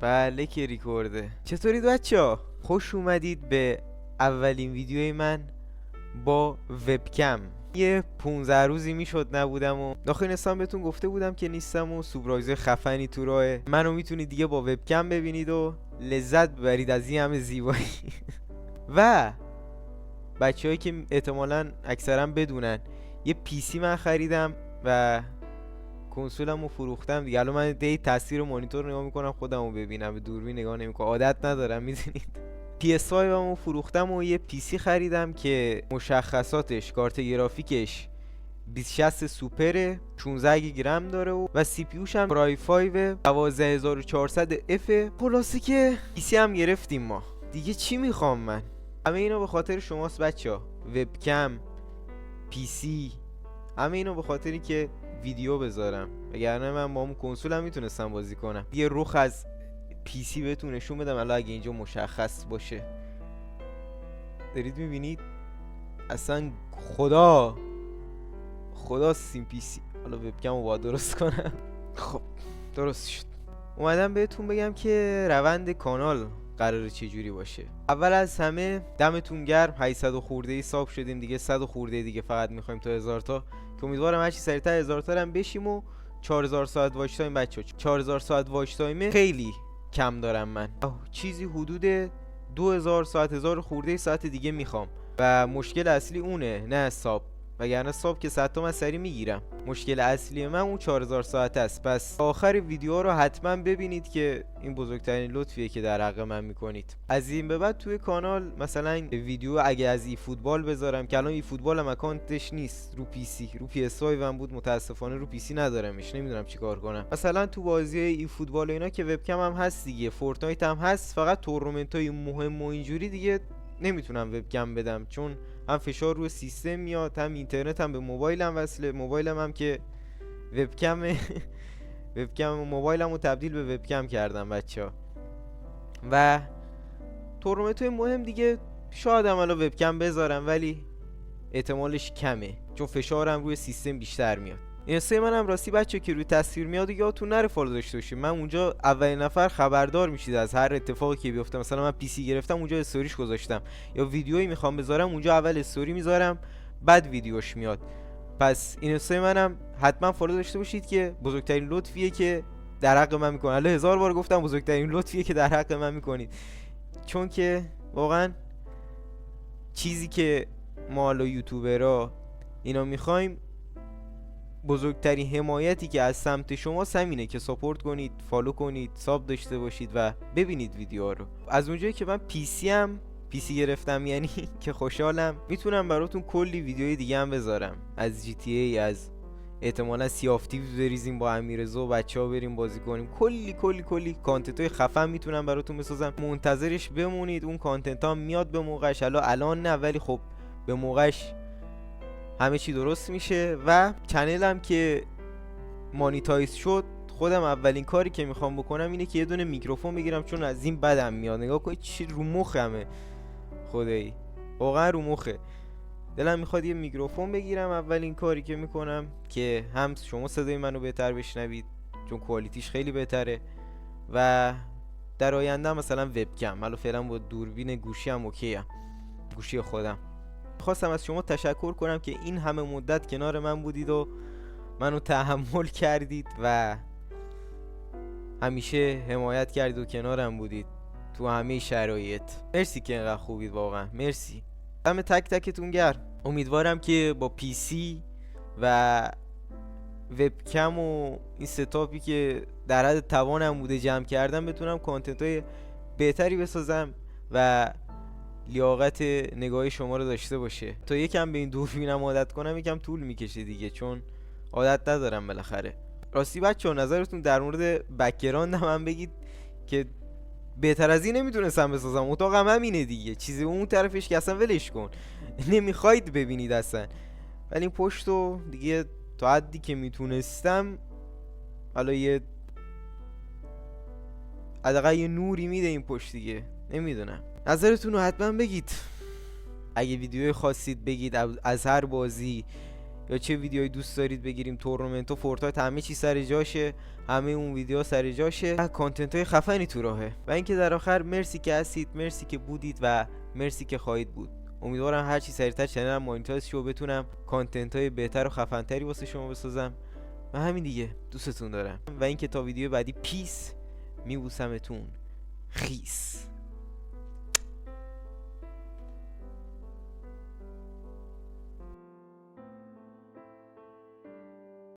بله که ریکورده. چطورید بچه‌ها؟ خوش اومدید به اولین ویدیوی من با وبکم. یه 15 روزی میشد نبودم و داخل اینستان بهتون گفته بودم که نیستم و سورپرایز خفنی تو راهه. منو میتونید دیگه با وبکم ببینید و لذت ببرید از این همه زیبایی. و بچه‌هایی که احتمالاً اکثرا بدونن، یه پیسی من خریدم و کنسولمو فروختم دیگه. الان من دی تصویر مانیتور نگاه میکنم، خودمو ببینم، به دوربین نگاه نمیکنم، عادت ندارم میدونید. PS5 مو فروختم و یه پیسی خریدم که مشخصاتش کارت گرافیکش 2060 سوپر 16 گیگ رم داره و سی پی یوش هم رای 5 12400 اف. خلاصه که پیسی هم گرفتیم ما دیگه. چی میخوام من؟ همه اینو به خاطر شماست بچه‌ها. وبکم، پیسی، همه اینو به خاطری که ویدیو بذارم، وگرنه من با اون کنسولم میتونستم بازی کنم. یه رخ از پیسی بهتون نشون بدم الان اگه اینجا مشخص باشه. دارید میبینید؟ اصلا خدا سیم پیسی. حالا وبکمو باید درست کنم. خب درست شد. اومدم بهتون بگم که روند کانال قراره چجوری باشه. اول از همه دمتون گرم، 800 خورده ای ساب شدیم دیگه. 100 خورده دیگه فقط میخوایم تا 1000 تا، که امیدوارم هرچی سریعتر 1000 تا هم بشیم و 4000 ساعت واچ تایم. بچه‌ها 4000 ساعت واچ تایم خیلی کم دارم من. چیزی حدود 2000 ساعت، 1000 خورده ای ساعت دیگه میخوام و مشکل اصلی اونه، نه ساب. وگرنه ساب که 100 تا من سری میگیرم. مشکل اصلی من اون 4000 ساعت است. پس آخر ویدیو رو حتما ببینید که این بزرگترین لطفیه که در حق من میکنید. از این به بعد توی کانال مثلا ویدیو اگه از ای فوتبال بذارم، که الان ای فوتبال هم اکانتش نیست رو پی سی، رو PS5 هم بود، متاسفانه رو پی سی ندارمش، نمیدونم چیکار کنم. مثلا تو بازی ای فوتبال و اینا که وبکم هم هست دیگه، فورتنایت هم هست، فقط تورنمنتای مهم و اینجوری دیگه نمیتونم وبکم بدم، چون هم فشار روی سیستم میاد، هم اینترنت هم به موبایلم وصله. موبایلم هم که وبکم وبکم موبایلمو تبدیل به وبکم کردم بچه‌ها. و تورنمنت‌های مهم دیگه شاید هم الان وبکم بذارم، ولی احتمالش کمه چون فشارم روی سیستم بیشتر میاد. اینستا منم راستی بچه که روی تصویر میاد و یادتون نره فالو داشته باشید. من اونجا اولین نفر خبردار میشید از هر اتفاقی که بیفته. مثلا من پی سی گرفتم اونجا استوریش گذاشتم، یا ویدیویی میخوام بذارم اونجا اول استوری میذارم بعد ویدیوش میاد. پس اینستا منم حتما فالو داشته باشید که بزرگترین لطفیه که در حق من میکنید. الان 1000 بار گفتم بزرگترین لطفیه که در حق من میکنید، چون که واقعا چیزی که ما حالا یوتیوبرها اینا میخوایم، بزرگترین حمایتی که از سمت شما همینه که ساپورت کنید، فالو کنید، ساب داشته باشید و ببینید ویدیوها رو. از اونجایی که من پیسی گرفتم یعنی که خوشحالم، میتونم براتون کلی ویدیوی دیگه هم بذارم از جی تی ای، از احتمالا سی آف تیوز بریزیم با امیررضا و بچه‌ها بریم بازی کنیم. کلی کانتنتای خفن میتونم براتون بسازم. منتظرش بمونید، اون کانتنت ها میاد به موقعش. الان نه، ولی خب به موقعش همه چی درست میشه. و چنلم که مانیتایز شد، خودم اولین کاری که میخوام بکنم اینه که یه دونه میکروفون بگیرم، چون از این بدم میاد. نگاه کنید چی رو مخمه، خدایی واقعا رو مخه. دلم میخواد یه میکروفون بگیرم. اولین کاری که میکنم که هم شما صدای منو بهتر بشنوید، چون کوالیتیش خیلی بهتره، و در آینده مثلا وبکم. حالا فعلا با دوربین گوشی هم اوکی ام، گوشی خودم. خواستم از شما تشکر کنم که این همه مدت کنار من بودید و منو تحمل کردید و همیشه حمایت کردید و کنارم بودید تو همه شرایط. مرسی که اینقدر خوبید، واقعا مرسی. دم تک تکتون گرم. امیدوارم که با پی سی و وبکم و این ستاپی که در حد توانم بوده جمع کردم بتونم کانتنت های بهتری بسازم و لیاقت نگاه شما رو داشته باشه. تا یکم به این دوربینم عادت کنم یکم طول میکشه دیگه، چون عادت ندارم بالاخره. راستی بچه‌ها نظرتون در مورد بک‌گراند هم بگید که بهتر از این نمیتونستم بسازم. اتاقم همینه دیگه، چیزی اون طرفش که اصلا ولش کن، نمیخواید ببینید اصلا. ولی این پشتو دیگه تا حدی که میتونستم، حالا یه حداقل یه نوری میده این پشت دیگه. نمیدونم، نظرتون رو حتما بگید. اگه ویدیوی خواستید بگید از هر بازی، یا چه ویدیویی دوست دارید بگیریم، تورنمنت و فورتنایت، همه چی سر جاشه، همه اون ویدیوها سر جاشه و کانتنت های خفنی تو راهه. و اینکه در آخر مرسی که هستید، مرسی که بودید و مرسی که خواهید بود. امیدوارم هر چی سریعتر چنلم مانیتایز شه و بتونم کانتنت های بهتر و خفن‌تری واسه شما بسازم. و همین دیگه، دوستتون دارم و اینکه تا ویدیو بعدی پیس، میبوسمتون خیس.